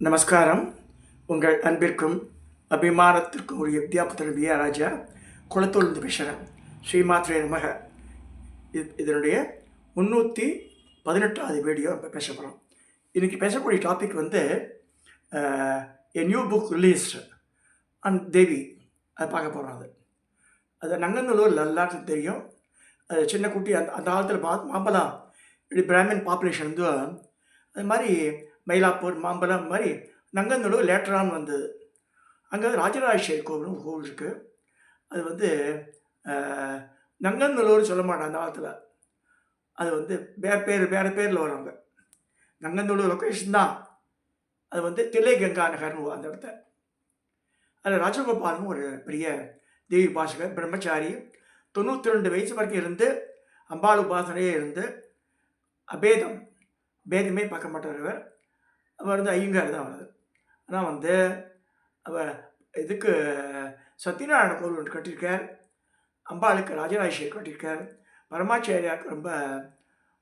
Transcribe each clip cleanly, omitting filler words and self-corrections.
நமஸ்காரம். உங்கள் அன்பிற்கும் அபிமானத்திற்கும் ஒரு வித்யாபுத்திரன் வி ஆர் ராஜா குளத்தூர்ந்து பேசுகிறேன். ஸ்ரீமாத்ரே நமக. இதனுடைய 318வது வீடியோ இப்போ பேச போகிறோம். இன்றைக்கி பேசக்கூடிய டாபிக் வந்து a new book released and Devi. அது பார்க்க போகிறோம். அது நங்கநல்லூர் எல்லாருக்கும் தெரியும். அது சின்ன குட்டி அந்த காலத்தில் மாம்பழம் இப்படி பிராமின் பாப்புலேஷன் வந்து அது மாதிரி மயிலாப்பூர் மாம்பழம் மாதிரி நங்கநல்லூர் லேட்டரான் வந்தது. அங்கே ராஜராஜேஸ்வரி கோவில் ஒரு கோவில் இருக்குது. அது வந்து நங்கநல்லூர் சொல்ல மாட்டேன் அந்த காலத்தில். அது வந்து வேறு பேரில் வருவாங்க. நங்கநல்லூர் லொக்கேஷன் தான். அது வந்து தில்லை கங்கா நகர்னு அந்த இடத்த. அதில் ராஜகோபால்னு ஒரு பெரிய தேவி பாசகர் பிரம்மச்சாரி 92 வயசு வரைக்கும் இருந்து அம்பாள் உபாசனையே இருந்து பேதமே பார்க்க மாட்டார். அவர் வந்து ஐயங்கார் தான் வருது. ஆனால் வந்து அவர் இதுக்கு சத்யநாராயண கோவில் ஒன்று கட்டியிருக்கார். அம்பாளுக்கு ராஜராஜேஸ்வரி கட்டியிருக்கார். பரமாச்சாரியாவுக்கு ரொம்ப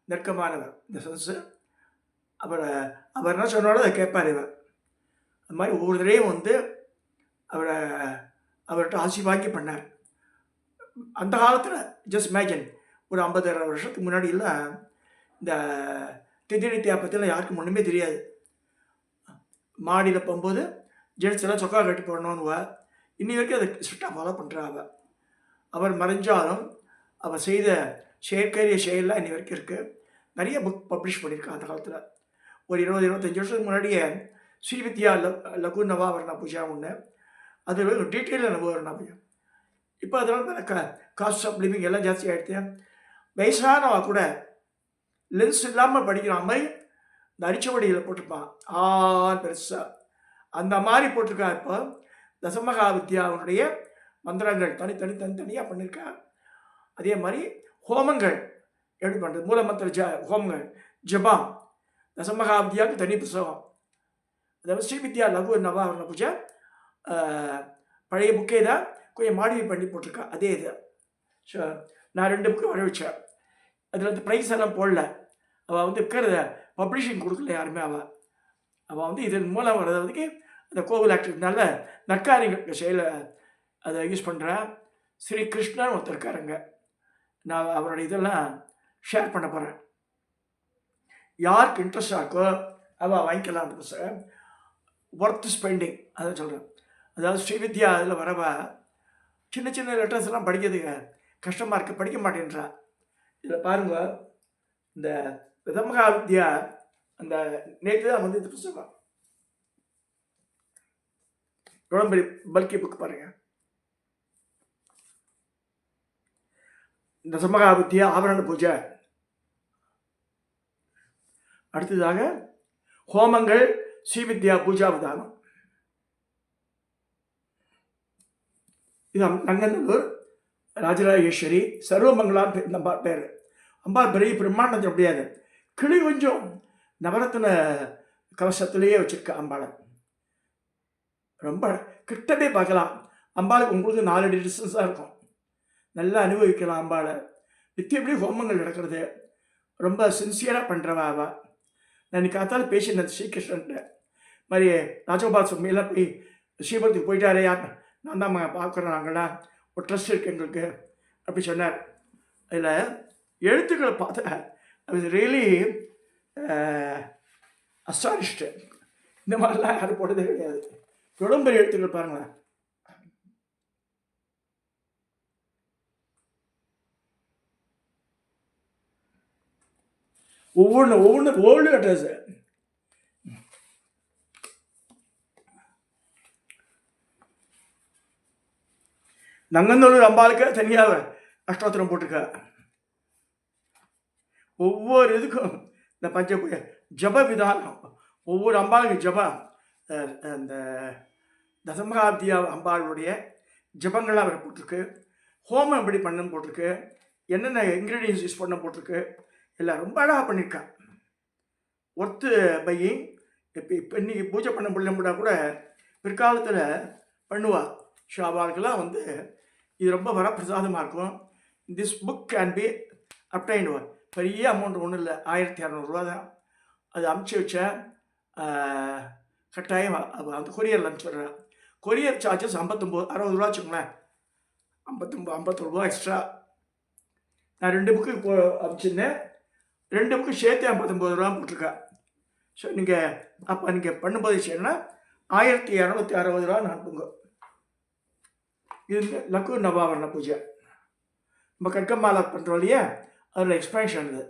நெருக்கமானவர். இந்த சென்ஸு அவர் என்ன சொன்னாலும் அதை கேட்பார். இவர் அது மாதிரி ஒவ்வொரு தடையும் வந்து அவர்கிட்ட ஆசீர்வாக்கி பண்ணார். அந்த காலத்தில் ஜஸ்ட் இமேஜின் ஒரு 50-60 வருஷத்துக்கு முன்னாடியெல்லாம் இந்த திதி நித்யா பற்றிலாம் யாருக்கும் ஒன்றுமே தெரியாது. மாடியில் போகும்போது ஜென்ஸ் எல்லாம் சொக்கா கட்டி போடணுன்னுவா. இன்னி வரைக்கும் அதை ஸ்ட்ரிக்டாக ஃபாலோ பண்ணுறாங்க. அவர் மறைஞ்சாலும் அவர் செய்த செயற்கரிய செயலாம் இன்னி வரைக்கும் இருக்குது. நிறைய புக் பப்ளிஷ் பண்ணியிருக்காங்க. அந்த காலத்தில் ஒரு 20-25 வருஷத்துக்கு முன்னாடியே ஸ்ரீவித்யா லகு நவாவரண பூஜா ஒன்று, அது டீட்டெயிலில் நவாவரண பூஜா. இப்போ அதனால காஸ்ட் ஆஃப் லிவிங் எல்லாம் ஜாஸ்தி ஆகிடுது. வயசானவா கூட லென்ஸ் இல்லாமல் படிக்கிற மாதிரி இந்த அரிச்சவடியில் போட்டிருப்பான் பெருசாக அந்த மாதிரி போட்டிருக்கா. இப்போ தசமகா வித்யாவுடைய மந்திரங்கள் தனித்தனியாக பண்ணியிருக்கா. அதே மாதிரி ஹோமங்கள் எப்படி பண்ணுறது, மூலமந்திர ஹோமங்கள் ஜபாம் தசமகா வித்யாவுக்கு தனி புத்தகம். அதாவது ஸ்ரீவித்யா லகு நவாவரண பூஜை பழைய புக்கே தான் கொஞ்சம் மாடிஃபை பண்ணி போட்டிருக்கா. அதே இது. ஸோ நான் 2 புக்கு வர வச்சேன். அதில் வந்து ப்ரைஸ் எல்லாம் போடல. அவள் வந்து இருக்கிறத பப்ளிஷிங் கொடுக்கல யாருமே. அவள் வந்து இதன் மூலம் வர்றதுக்கு அந்த கோவில் ஆக்டிவிட்டினால நற்காரியங்கள் செயலை அதை யூஸ் பண்ணுறேன். ஸ்ரீ கிருஷ்ணன் ஒருத்தர் இருக்காருங்க. நான் அவரோட இதெல்லாம் ஷேர் பண்ண போகிறேன். யாருக்கு இன்ட்ரெஸ்டாக இருக்கோ அவள் வாங்கிக்கலாம். அந்த புத்தகம் ஒர்த் ஸ்பெண்டிங் அதை சொல்கிறேன். அதாவது ஸ்ரீவித்யா அதில் வரவா சின்ன லெட்டர்ஸ் எல்லாம் படிக்கிறதுக்கு கஷ்டமாக இருக்குது, படிக்க மாட்டேன்றா. இதில் பாருங்கள், இந்த தசமகா வித்யா அந்த நேற்று தான் வந்து இந்த புத்தகம் எவ்வளோ பெரிய பல்கி புக் பாருங்கள். தசமகா வித்யா ஆவரண பூஜை. அடுத்ததாக ஹோமங்கள் ஸ்ரீவித்யா பூஜா விதானம். இது நங்கநல்லூர் ராஜராஜேஸ்வரி சர்வமங்களான்னு இந்த பேர். அம்பாள் பெரிய பிரம்மாண்டத்தில் முடியாது. கிளி கொஞ்சம் நவரத்ன கவசத்துலேயே வச்சுருக்க அம்பாளை ரொம்ப கிட்டவே பார்க்கலாம். அம்பாளுக்கு உங்களுக்கு 4 அடி டிஸ்டன்ஸாக இருக்கும். நல்லா அனுபவிக்கலாம் அம்பாளை. நித்தியப்படி ஹோமங்கள் நடக்கிறது. ரொம்ப சின்சியராக பண்ணுறவா அவள். நான் இன்னைக்கு காத்தாலும் பேசினேன் ஸ்ரீகிருஷ்ணன்ட்ட. மாதிரி ராஜகோபால் சுவாமியெல்லாம் போய் ஸ்ரீபுரத்துக்கு போயிட்டாரே, யார் நான் தான் பார்க்குறோம், நாங்களாம் ஒரு ட்ரஸ்ட் இருக்குது எங்களுக்கு அப்படி சொன்னார். அதில் எழுத்துக்களை பார்த்தேன். அது ரியலி அஸ்டானிஷ்டு. இந்த மாதிரிலாம் யாரும் போட்டதே கிடையாது. எவ்வளோ பெரிய எழுத்துக்கள் பாருங்களேன். ஒவ்வொன்று ஓல்டு லெட்டர்ஸு. நங்கநல்லூர் அம்பாளுக்கு தனியாக அஷ்டோத்திரம் போட்டிருக்கா. ஒவ்வொரு இதுக்கும் இந்த பஞ்ச ஜப விதானம், ஒவ்வொரு அம்பாளுக்கு ஜபம், அந்த தசமகாப்தியா அம்பாளுடைய ஜபங்கள்லாம் அவர் போட்டிருக்கு. ஹோமம் எப்படி பண்ணணும் போட்டிருக்கு. என்னென்ன இன்க்ரீடியன்ஸ் யூஸ் பண்ண போட்டிருக்கு. எல்லாம் ரொம்ப அழகாக பண்ணியிருக்கா. Worth buying. இப்போ இன்றைக்கி பூஜை பண்ண முடியல கூட பிற்காலத்தில் பண்ணுவாள். ஸோ அவளுக்கெல்லாம் வந்து இது ரொம்ப வரப்பிரசாதமாக இருக்கும். This book can be obtained. பெரிய அமௌண்ட் ஒன்றும் இல்லை, 1200 ரூபா தான். அது அமுச்சு வச்சேன். கட்டாயம் அந்த கொரியரில் அனுப்பிச்சிடுறேன். கொரியர் சார்ஜஸ் 59 60 ரூபா வச்சுங்களேன். 51 ரூபா எக்ஸ்ட்ரா. நான் 2 புக்கு அனுப்பிச்சிருந்தேன். 2 புக்கு சேர்த்து 59 ரூபா போட்டிருக்கேன். ஸோ நீங்கள் அப்போ நீங்கள் பண்ணும்போது செய்யணும்னா 1260 ரூபா அனுப்புங்க. இது லக்கூர் நவாவரண பூஜை நம்ம கட்கமாலா பண்ணுறோம் இல்லையா, அதில் எக்ஸ்பென்ஷன் இது.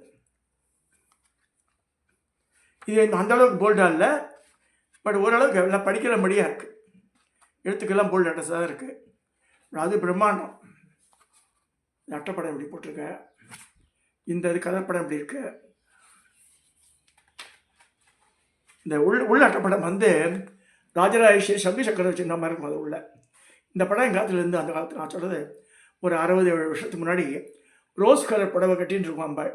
இது அந்தளவுக்கு போல்டாக இல்லை, பட் ஓரளவுக்கு எல்லாம் படிக்கிற முடியாக இருக்குது. எழுத்துக்கெல்லாம் போல்ட் லெட்டர்ஸாக தான் இருக்குது. அது பிரம்மாண்டம். அட்டைப்படம் இப்படி போட்டிருக்கேன். இந்த இது கலப்படம் இப்படி இருக்கு. இந்த உள்ள அட்டைப்படம் வந்து ராஜராஜேஸ்வரி சங்கு சக்கரம் வச்சு மாதிரி இருக்கும். அது உள்ள இந்த படம் எங்கள் காலத்துலேருந்து, அந்த காலத்தில் நான் சொல்கிறது ஒரு 60-70 வருஷத்துக்கு முன்னாடி ரோஸ் கலர் புடவை கட்டின்னு இருக்கும் அம்பாள்.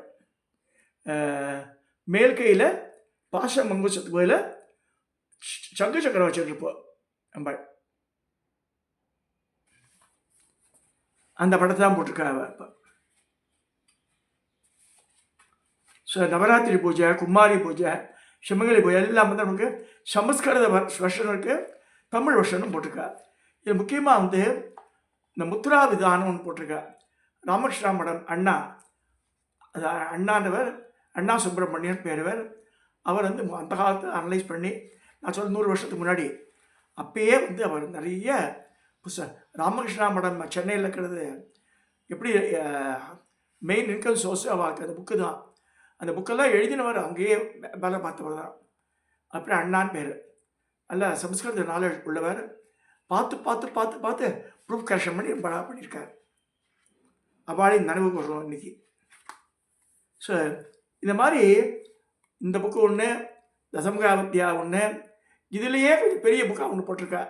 மேல் கையில் பாச மங்குசத்து கோயில சங்கு சக்கரம் வச்சுருப்போம் அம்பாள். அந்த படத்தை தான் போட்டிருக்காங்க இப்போ. ஸோ நவராத்திரி பூஜை, குமாரி பூஜை, சிமங்கலி பூஜை எல்லாம் வந்து நமக்கு சமஸ்கிருத வருஷன் இருக்குது, தமிழ் வருஷனும் போட்டிருக்கா. இது முக்கியமாக வந்து இந்த முத்ரா விதானம் ஒன்று போட்டிருக்கா. ராமகிருஷ்ணா மடம் அண்ணா, அது அண்ணான்றவர் அண்ணா சுப்பிரமணியன் பேருவர். அவர் வந்து அந்த காலத்தை அனலைஸ் பண்ணி, நான் சொல்ல 100 வருஷத்துக்கு முன்னாடி அப்பயே வந்து அவர் நிறைய ராமகிருஷ்ணா மடம் சென்னையில் இருக்கிறது எப்படி மெயின் இன்கம் சோர்ஸு அவருக்கு அந்த புக்கு தான். அந்த புக்கெல்லாம் எழுதினவர் அங்கேயே வேலை பார்த்தவர் தான். அப்புறம் அண்ணான்னு பேர். நல்ல சமஸ்கிருத நாலேஜ் உள்ளவர். பார்த்து பார்த்து பார்த்து பார்த்து ப்ரூஃப் கரெக்ஷன் பண்ணி பண்ணியிருக்கார். அவளையும் நினைவுக்கு வர்றோம் இன்றைக்கி. ஸோ இந்த மாதிரி இந்த புக்கு ஒன்று, தசமகாவித்யா ஒன்று, இதுலேயே கொஞ்சம் பெரிய புக்காக ஒன்று போட்டிருக்கா.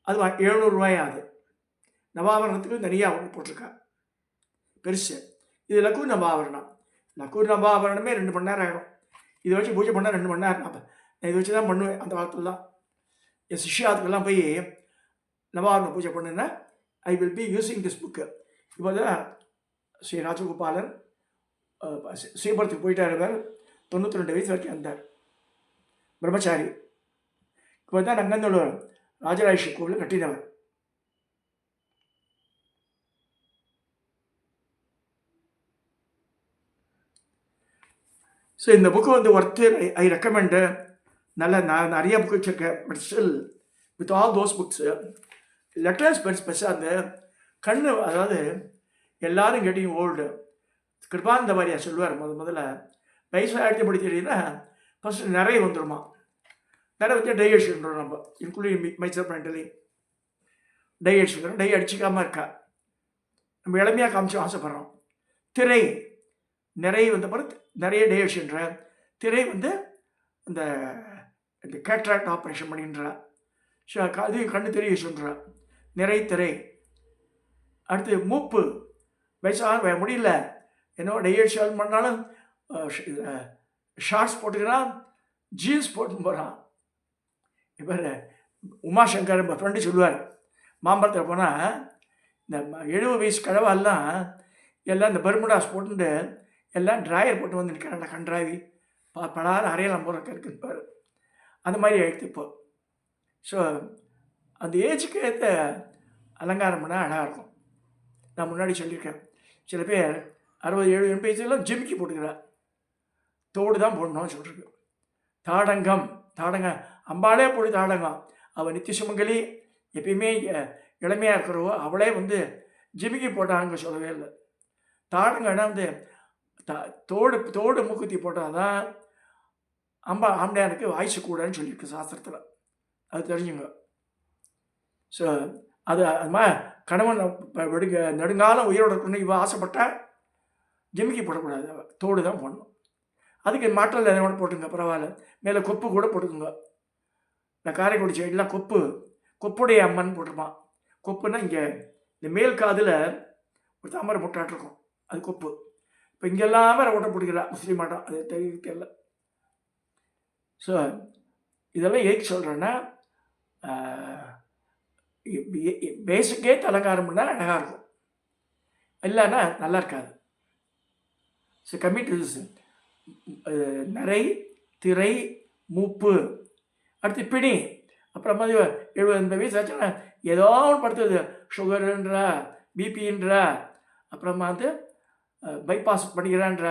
அது 700 ரூபாயாகுது. நவாவரணத்துக்கு தனியாக ஒன்று போட்டிருக்கா பெருசு. இது லக்கூர் நவாவரணம். லக்கூர் நவாவரணமே 2 மணி நேரம் ஆகிடும். இதை வச்சு பூஜை பண்ணால் 2 மணி நேரம். நான் இதை வச்சு தான் பண்ணுவேன் அந்த காலத்தில் தான். என் சிஷ்யாத்துக்கெல்லாம் போய் நவாவரண பூஜை பண்ணுன்னா I will be using this book. இப்போ தான் ஸ்ரீ ராஜகோபாலன் ஸ்ரீபுரத்துக்கு போயிட்டார். 92 வயசு வரைக்கும் இருந்தார், பிரம்மச்சாரி. இப்போ தான் நங்கந்தோட ராஜராஜேஸ்வரி கோவில் கட்டினவர். ஸோ இந்த புக்கு வந்து ஒர்த்து, ஐ ரெக்கமெண்டு. நான் நிறைய புக்கு வச்சுருக்கேன். But still with all those books letters பெருசாக அந்த கண்ணு, அதாவது எல்லாரும் கெட்டிங் ஓல்டு. கிருபானந்த வாரியார் சொல்லுவார், முதல்ல வயசாக படி தெரியுதுன்னா ஃபஸ்ட்டு நிறைய வந்துடுமா. நிறைய வந்து டை அடிச்சுக்கிறோம் நம்ம, இன்க்ளூடிங் மைசூர் மென்டலி டை அடிச்சுக்கிறோம். டை அடிச்சிக்காமல் இருக்கா, நம்ம இளமையாக காமிச்சு ஆசைப்படுறோம். திரை நிறைய வந்த பிறகு நிறைய டை அடிச்சுன்ற திரை வந்து இந்த கேட்ராக்ட் ஆப்ரேஷன் பண்ணின்றா. ஸோ அது கண்ணு தெரிய சொல்கிறா நிறை திரை. அடுத்து மூப்பு, வயசாக முடியல, என்னோ டையட்ஷன் பண்ணாலும் ஷார்ட்ஸ் போட்டுக்கிறான், ஜீன்ஸ் போட்டு போகிறான். இப்போ உமாசங்கர் நம்ம ஃப்ரெண்டு சொல்லுவார், மாம்பழத்தில் போனால் இந்த 70 வயசு கழவெல்லாம் எல்லாம் இந்த பர்முடாஸ் போட்டுட்டு எல்லாம் ட்ராயர் போட்டு வந்து நிற்கிறாங்க. கன்றாவி படாத அறையெல்லாம் போகிற இருக்குன்னு அந்த மாதிரி ஆகிடுது இப்போ. ஸோ அந்த ஏஜுக்கு ஏற்ற அலங்காரம் பண்ணால் அழகாக இருக்கும். நான் முன்னாடி சொல்லியிருக்கேன், சில பேர் 60-70 வயசுலாம் ஜிமிக்கி போட்டுக்கிறார். தோடு தான் போடணும்னு சொல்லிருக்கு. தாடங்கம் அம்பாளே போடு தாடங்கம். அவள் நித்திய சுமங்கலி, எப்பயுமே இளமையாக இருக்கிறவோ அவளே வந்து ஜிமிக்கி போட்டாங்க சொல்லவே இல்லை. தாடங்கன்னா வந்து தோடு மூக்குத்தி போட்டால் தான் ஆம்பளையாருக்கு வாய்ஸ் கூடன்னு சொல்லியிருக்கு சாஸ்திரத்தில். அது தெரிஞ்சுங்க. ஸோ அது மாதிரி கணவன் நெடுங்காலம் உயிரோடு இருக்கணும் இவ ஆசைப்பட்டால் ஜிமிக்கி போடக்கூடாது, தோடு தான் போடணும். அதுக்கு மாற்றல் எதை கூட போட்டுங்க, பரவாயில்ல. மேலே கொப்பு கூட போட்டுக்குங்க. இந்த காரைக்குடி சைடெலாம் கொப்புடைய அம்மன் போட்டிருப்பான். கொப்புன்னா இங்கே இந்த மேல் காதில் ஒரு தாமரை முட்டாட்டிருக்கும், அது கொப்பு. இப்போ இங்கெல்லாமே ஓட்ட பிடிக்கிறா முஸ்லீம் ஆட்டம், அது தெரியல. ஸோ இதெல்லாம் ஏக்கு சொல்கிறேன்னா, பேசிக்கே அலங்காரம் பண்ணால் அழகாக இருக்கும், இல்லைன்னா நல்லா இருக்காது. ஸோ கம்மிங் டு திஸ், நிறை திரை மூப்பு அடுத்து பிணி. அப்புறம் மாதிரி 70-80 வயசு ஆச்சுன்னா ஏதோ ஒன்று படுத்துது. சுகருன்ற, பிபின்ற, அப்புறமா வந்து பைபாஸ் பண்ணிக்கிறான்ற,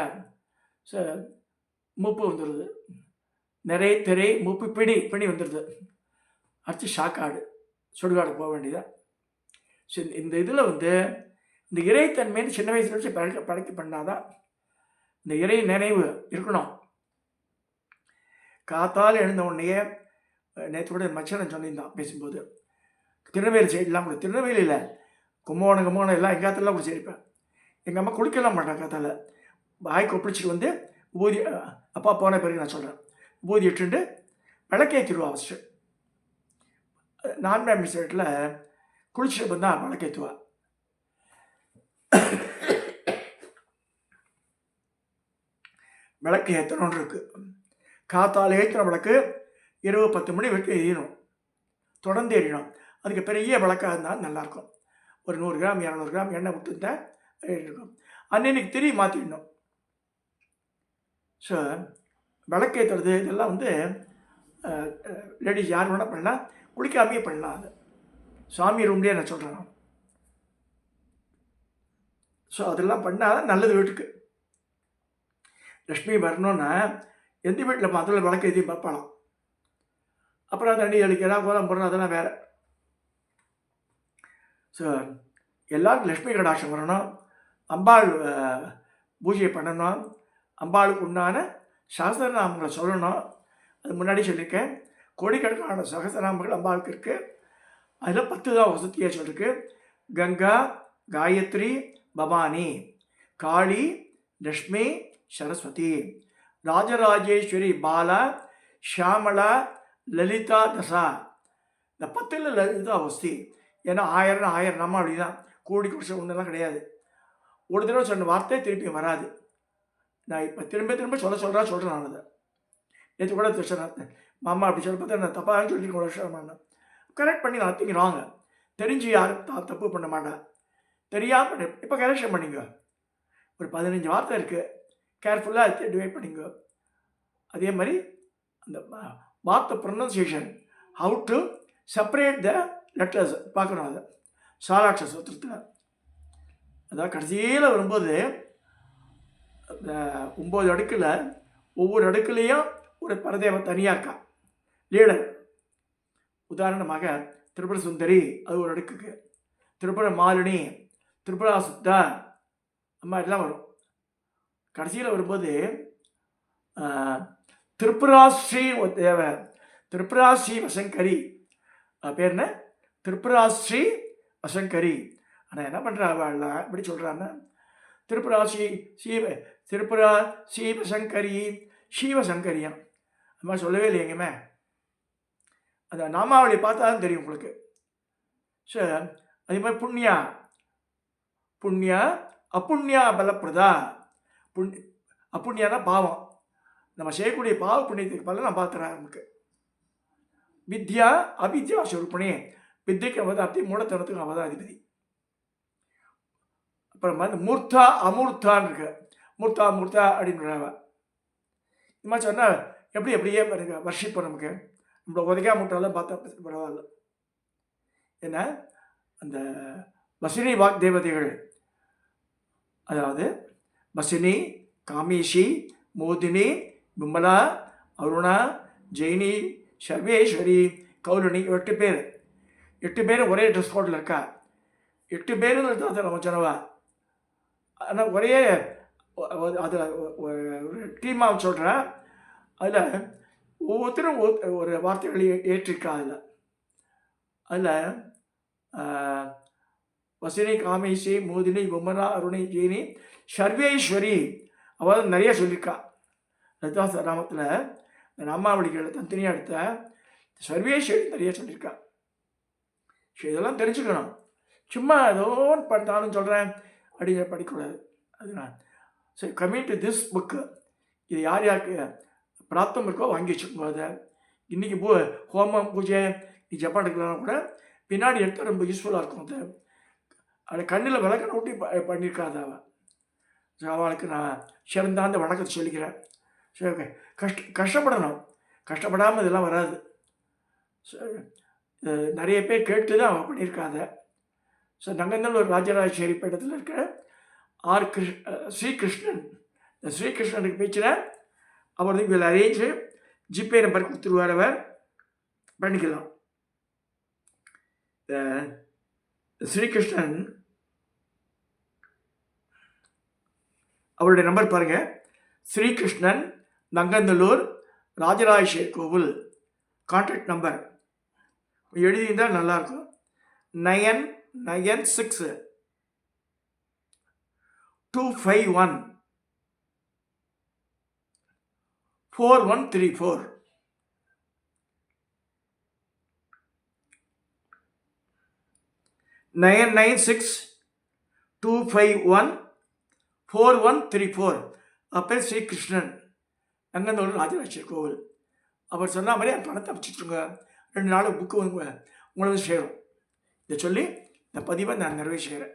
மூப்பு வந்துடுது. நிறைய திரை மூப்பு பிணி வந்துடுது. அடுத்து ஷாக்காடு, சுடுகாடு போக வேண்டியதான். ஸோ இந்த இதில் வந்து இந்த இறைத்தன்மைன்னு சின்ன வயசுல வச்சு பழக்க பண்ணாதான் இந்த இறை நினைவு இருக்கணும். காத்தால் எழுந்த உடனேயே நேற்று கூட மச்சனன் சொல்லியிருந்தான் பேசும்போது, திருநெல்வேலி சைட்லாம் கூட, திருநெல்வேலியில் கும்பகோணம் எல்லாம் எங்காத்திலாம் கூட சரிப்பேன். எங்கள் அம்மா குளிக்கலாம் மாட்டாங்க. காத்தால் வாய் கொப்பளிச்சிட்டு வந்து ஊதி, அப்பா போன பிறகு நான் சொல்கிறேன், ஊதி இட்டுண்டு விளக்கேற்றிடுவா. ஃபஸ்ட்டு நான் ஃபேமிலி குளிச்சுட்டு வந்தால் விளக்கேற்றுவா. விளக்கு ஏற்றணுன்னு இருக்குது. காத்தால் ஏற்றின விளக்கு இரவு 10 மணி வரைக்கும் எரியணும், தொடர்ந்து எரியணும். அதுக்கு பெரிய விளக்காக இருந்தால் நல்லாயிருக்கும். ஒரு 100 கிராம் 200 கிராம் எண்ணெய் விட்டுருந்தேன் இருக்கும். அன்னைக்கு திரி மாற்றிடணும். ஸோ விளக்கேற்றுறது இதெல்லாம் வந்து லேடிஸ் யார் வேணால் பண்ணலாம், குளிக்காமையே பண்ணலாம். அது சாமி ரூம்லேயே நான் சொல்கிறேன். ஸோ அதெல்லாம் பண்ணால் நல்லது. வீட்டுக்கு லக்ஷ்மி வரணுன்னா எந்த வீட்டில் பார்த்தாலும் விளக்கு எதையும் பார்ப்பாளாம். அப்புறம் தண்ணி அடிக்கிறா, கோலம் போடுறோம், அதெல்லாம் வேறு. ஸோ எல்லாருக்கும் லக்ஷ்மி கடாட்சம் வரணும், அம்பாள் பூஜை பண்ணணும், அம்பாளுக்கு உண்டான சகஸ்ரநாமங்களை சொல்லணும். அது முன்னாடி சொல்லியிருக்கேன். கோடிக்கணக்கான சகஸ்ரநாமங்கள் அம்பாளுக்கு இருக்குது. அதில் 10 தான் வசதியாக சொல்லியிருக்கு. கங்கா, காயத்ரி, பவானி, காளி, லக்ஷ்மி, சரஸ்வதி, ராஜராஜேஸ்வரி, பாலா, ஷியாமலா, லலிதா, தசா. இந்த 10ல் லலிதா வசதி. ஏன்னா 1000 நாமாவளி தான், கோடி குடிச்ச ஒன்றெல்லாம் கிடையாது. ஒரு தடவை சொன்ன வார்த்தை திருப்பி வராது. நான் இப்போ திரும்ப சொல்கிறேன். நான் அதை நேற்று கூட சொன்னேன், மாமா அப்படி சொல்ல பார்த்தா நான் தப்பாக சொல்லியிருக்கேன். ஒரு வருஷம் கரெக்ட் பண்ணி நான் திங்கிறாங்க. தெரிஞ்சு யாரும் தப்பு பண்ண மாட்டேன், தெரியாமல் பண்ணி. இப்போ கரெக்ஷன் பண்ணிங்க. ஒரு 15 வார்த்தை இருக்குது, கேர்ஃபுல்லாக டிவைட் பண்ணிங்க. அதே மாதிரி அந்த வார்த்தை pronunciation, how to separate the letters பார்க்கணும். அதை சாலாட்ச சூத்திரத்தில் அதாவது கடைசியில் வரும்போது இந்த 9 அடுக்கில் ஒவ்வொரு அடுக்குலேயும் ஒரு பரதேவ தனியாக இருக்கா, லீடர். உதாரணமாக திரிபுர சுந்தரி, அது ஒரு அடுக்குக்கு. திரிபுர மாலினி, திரிபுரா சுத்தா, அம்மா எல்லாம் வரும். கடைசியில் வரும்போது திரிபுராஸ்ரீ தேவ, திரிபுராஸ்ரீ வசங்கரி பேர் என்ன, திரிபுராஸ்ரீ வசங்கரி. ஆனால் என்ன பண்ணுறாங்க இப்படி சொல்கிறான்னா, திரிபுராஸ்ரீ திரிபுரா சீவசங்கரி, சீவசங்கரியம். அது மாதிரி சொல்லவே இல்லை எங்கேயுமே. அந்த நாமாவளி பார்த்தா தான் தெரியும் உங்களுக்கு. ஸோ அதே மாதிரி புண்ணியா அப்புண்ணியா பலப்பிரதா. அப்புண்ணியானா பாவம், நம்ம செய்யக்கூடிய பாவ புண்ணியத்துக்கு பல நான் பார்த்துறேன். நமக்கு வித்யா அவித்யா சொருப்பணி, வித்தியக்கு அவதாப்தி, மூடத்தனத்துக்கு அவதாதிபதி. அப்புறம் வந்து மூர்த்தா அமூர்த்தான்னு இருக்கு. மூர்த்தா அப்படின்றாவ. இது மாதிரி சொன்னால் எப்படியே பாருங்க வர்ஷிப்போம். நமக்கு நம்மளை உதைக்கா மூட்டாலும் பார்த்தா பரவாயில்ல. ஏன்னா அந்த வசினி வாக் தேவதைகள், அதாவது வசினி, காமேஷி, மோதினி, விமலா, அருணா, ஜெயினி, சர்வேஸ்வரி, கௌலனி, 8 பேர் ஒரே ட்ரெஸ் கோடில் இருக்கா. 8 பேரும் நம்ம சொன்னவா. ஆனால் ஒரே அதில் ஒரு டீமாக சொல்கிறேன். அதில் ஒவ்வொருத்தரும் ஒரு வார்த்தைகளை ஏற்றிருக்கா. அதில் வசினி, காமேஷி, மோதினி, விமலா, அருணி, ஜெயினி, சர்வேஸ்வரி அவள் நிறைய சொல்லியிருக்கா. லலிதா சகஸ்ரநாமத்தில் இந்த நாமாவளிகளை தனித்தனியாக எடுத்த சர்வேஸ்வரி நிறைய சொல்லியிருக்கா. ஸோ இதெல்லாம் தெரிஞ்சுக்கணும். சும்மா ஏதோ படித்தாலும் சொல்கிறேன் அப்படிங்கிற படிக்கக்கூடாது. அதுதான். சரி, கம்மிங் டு திஸ் புக்கு. இது யாருக்கு பிராப்தம் இருக்கோ வாங்கி வச்சுக்கோங்க. அதை இன்றைக்கி ஹோமம் பூஜை நீ ஜப்பான் எடுக்கலாம் கூட பின்னாடி எடுத்தால் ரொம்ப யூஸ்ஃபுல்லாக இருக்கும். அதை கண்ணில் விளக்கணை ஊட்டி பண்ணியிருக்காது அவள். ஸோ அவளுக்கு நான் சிறந்தாந்த வணக்கத்தை சொல்லிக்கிறேன். சரி, ஓகே. கஷ்டப்படணும். கஷ்டப்படாமல் இதெல்லாம் வராது. நிறைய பேர் கேட்டு தான் அவன் பண்ணியிருக்காங்க. ஸோ நங்கநல்லூர் ராஜராஜேஸ்வரிப்பேட்டத்தில் இருக்கிற ஸ்ரீகிருஷ்ணன், இந்த ஸ்ரீகிருஷ்ணனுக்கு பேச்சுனா அவர் வந்து வில் அரேஞ்சு ஜிபே நம்பர் கொடுத்துருவார், அவர் பண்ணிக்கலாம். ஸ்ரீகிருஷ்ணன் அவருடைய நம்பர் பாருங்கள், ஸ்ரீகிருஷ்ணன், நங்கநல்லூர், ராஜராஜேஸ்வரி கோவில். கான்டாக்ட் நம்பர் எழுதியிருந்தால் நல்லாயிருக்கும். 996 251 4134. 996 251 4134. அப்போ ஸ்ரீகிருஷ்ணன், நங்கநல்லூர் ராஜராஜேஸ்வரி கோவில். அவர் சொன்ன மாதிரி அந்த பணத்தை அமைச்சிட்ருங்க, 2 நாள் புக்கு உங்களை வந்து சேரும். இதை சொல்லி இந்த பதிவை நான் நிறைவேற்றுகிறேன்.